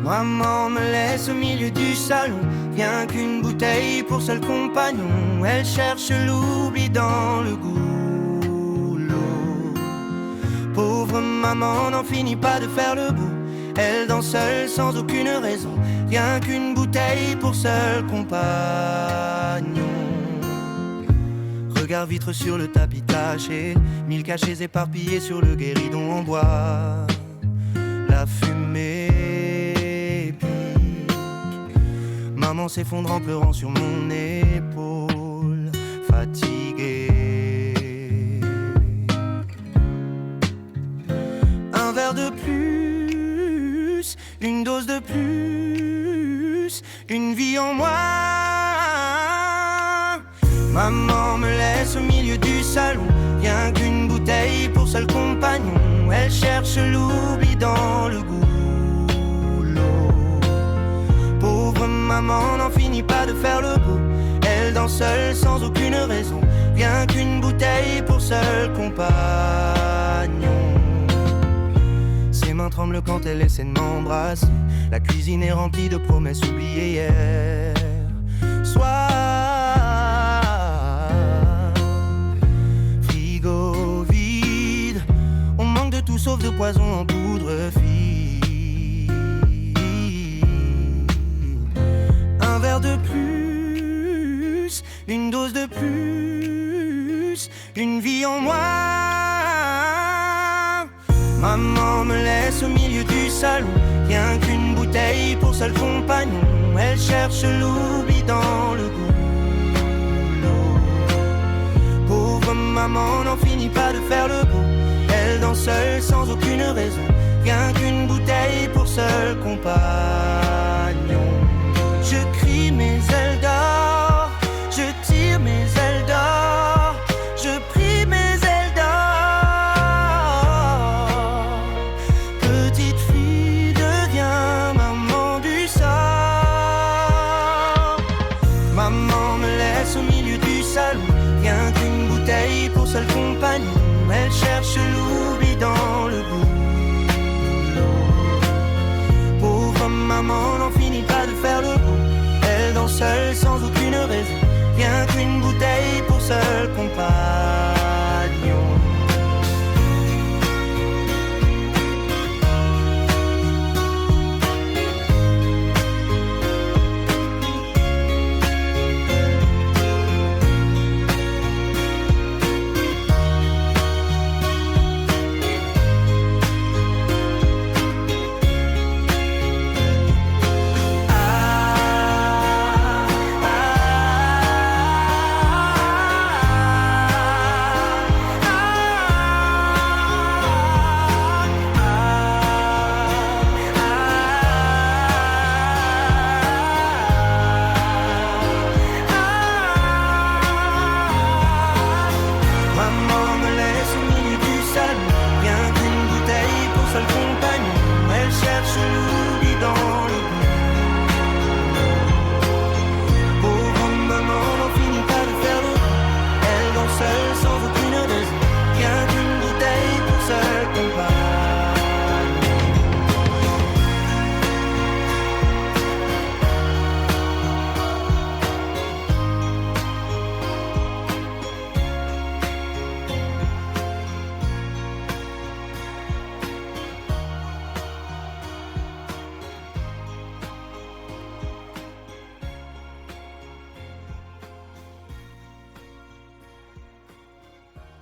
Maman me laisse au milieu du salon, rien qu'une bouteille pour seul compagnon. Elle cherche l'oubli dans le goulot. Pauvre maman n'en finit pas de faire le beau. Elle danse seule sans aucune raison, rien qu'une bouteille pour seul compagnon. Regard vitre sur le tapis taché, 1000 cachets éparpillés sur le guéridon en bois. La fumée pique, maman s'effondre en pleurant sur mon épaule, fatiguée. Un verre de plus, une dose de plus, une vie en moi. Maman me laisse au milieu du salon, rien qu'une bouteille pour seul compagnon. Elle cherche l'oubli dans le goulot. Pauvre maman n'en finit pas de faire le beau. Elle danse seule sans aucune raison, rien qu'une bouteille pour seul compagnon. Ses mains tremblent quand elle essaie de m'embrasser. La cuisine est remplie de promesses oubliées hier soir. Sauf de poison en poudre fine. Un verre de plus, une dose de plus, une vie en moi. Maman me laisse au milieu du salon, rien qu'une bouteille pour seul compagnon. Elle cherche l'oubli dans le goulot. Pauvre maman n'en finit pas de faire le beau. Elle danse seule sans aucune raison, rien qu'une bouteille pour seul compagnon. Je crie mes ailes d'or, je tire mes ailes d'or, je prie mes ailes d'or. Petite fille devient maman du sort. Maman me laisse au milieu du salon, rien qu'une bouteille pour seul compagnon. Elle cherche l'oubli dans le boulot. Pauvre maman n'en finit pas de faire le beau. Elle danse seule sans aucune raison, rien qu'une bouteille pour seul compagnon.